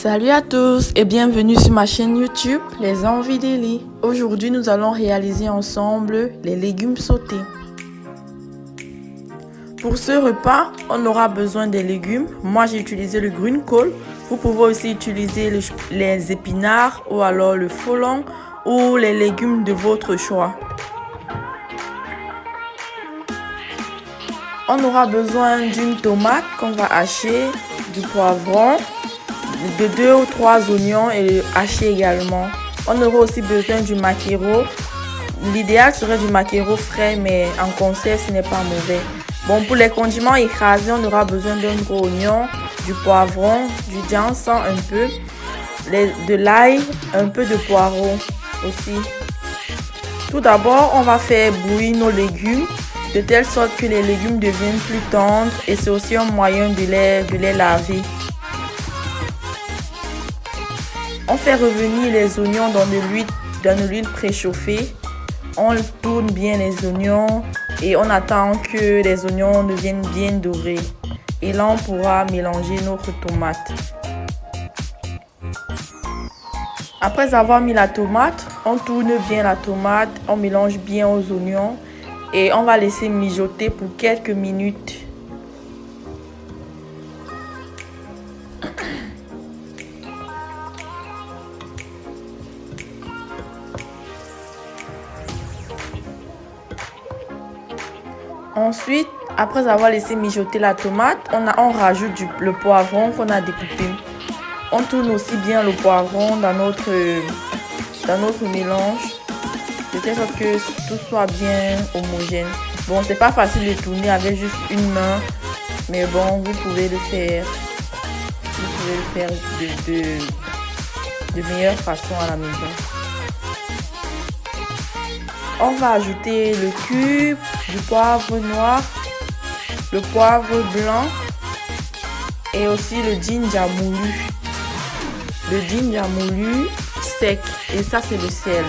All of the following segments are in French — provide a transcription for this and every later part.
Salut à tous et bienvenue sur ma chaîne YouTube Les Envies d'Eli. Aujourd'hui, nous allons réaliser ensemble les légumes sautés. Pour ce repas, on aura besoin des légumes. Moi, j'ai utilisé le green call. Vous pouvez aussi utiliser les épinards ou alors le folon ou les légumes de votre choix. On aura besoin d'une tomate qu'on va hacher, du poivron, de 2 ou 3 oignons et hachés également. On aura aussi besoin du maquereau. L'idéal serait du maquereau frais, mais en conserve, ce n'est pas mauvais. Bon, pour les condiments écrasés, on aura besoin d'un gros oignon, du poivron, du ginseng un peu, de l'ail, un peu de poireau aussi. Tout d'abord, on va faire bouillir nos légumes de telle sorte que les légumes deviennent plus tendres et c'est aussi un moyen de les laver. On fait revenir les oignons dans de l'huile préchauffée. On tourne bien les oignons et on attend que les oignons deviennent bien dorés. Et là, on pourra mélanger notre tomate. Après avoir mis la tomate, on tourne bien la tomate, on mélange bien aux oignons et on va laisser mijoter pour quelques minutes. Ensuite, après avoir laissé mijoter la tomate, on rajoute le poivron qu'on a découpé. On tourne aussi bien le poivron dans notre mélange, de telle sorte que tout soit bien homogène. Bon, c'est pas facile de tourner avec juste une main, mais bon, vous pouvez le faire. Vous pouvez le faire de meilleure façon à la maison. On va ajouter le cube, du poivre noir, le poivre blanc et aussi le ginger moulu. Le ginger moulu sec et ça c'est le sel.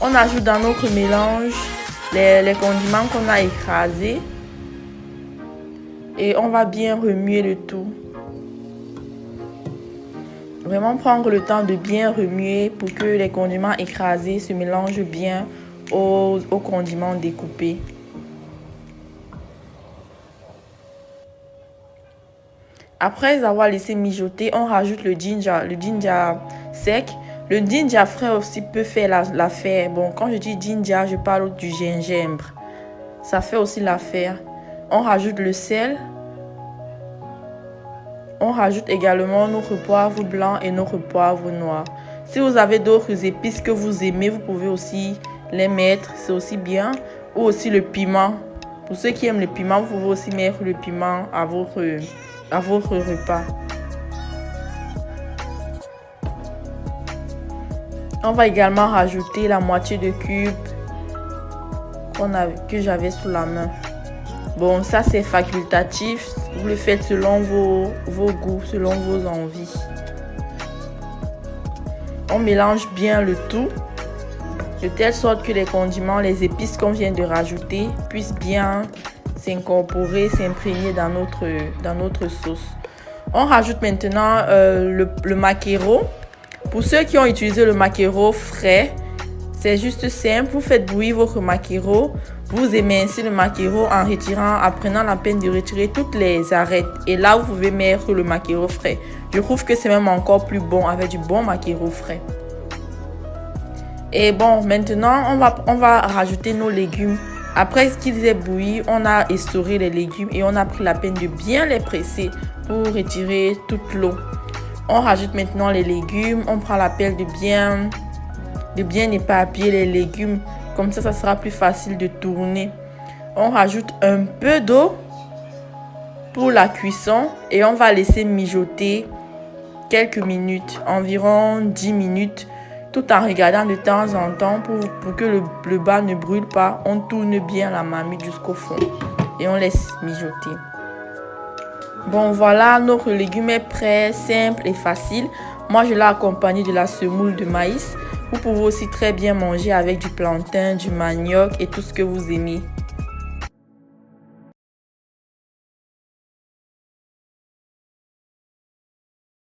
On ajoute dans notre mélange les condiments qu'on a écrasés et on va bien remuer le tout. Vraiment prendre le temps de bien remuer pour que les condiments écrasés se mélangent bien aux condiments découpés. Après avoir laissé mijoter, on rajoute le ginger sec. Le ginger frais aussi peut faire l'affaire. Bon, quand je dis ginger, je parle du gingembre. Ça fait aussi l'affaire. On rajoute le sel. On rajoute également notre poivre blanc et notre poivre noir. Si vous avez d'autres épices que vous aimez, vous pouvez aussi les mettre. C'est aussi bien. Ou aussi le piment. Pour ceux qui aiment le piment, vous pouvez aussi mettre le piment à votre repas. On va également rajouter la moitié de cube que j'avais sous la main. Bon, ça c'est facultatif. Vous le faites selon vos goûts, selon vos envies. On mélange bien le tout de telle sorte que les condiments, les épices qu'on vient de rajouter puissent bien s'incorporer, s'imprégner dans notre sauce. On rajoute maintenant le maquereau. Pour ceux qui ont utilisé le maquereau frais, c'est juste simple. Vous faites bouillir votre maquereau. Vous émincez le maquereau en prenant la peine de retirer toutes les arêtes. Et là, vous pouvez mettre le maquereau frais. Je trouve que c'est même encore plus bon avec du bon maquereau frais. Et bon, maintenant, on va rajouter nos légumes. Après qu'ils aient bouilli, on a essoré les légumes et on a pris la peine de bien les presser pour retirer toute l'eau. On rajoute maintenant les légumes. On prend la peine de bien éparpiller les légumes. Comme ça sera plus facile de tourner. On rajoute un peu d'eau pour la cuisson et on va laisser mijoter quelques minutes, environ 10 minutes, tout en regardant de temps en temps pour que le bas ne brûle pas. On tourne bien la marmite jusqu'au fond et on laisse mijoter. Bon, voilà, notre légume est prêt, simple et facile. Moi, je l'ai accompagné de la semoule de maïs. Vous pouvez aussi très bien manger avec du plantain, du manioc et tout ce que vous aimez.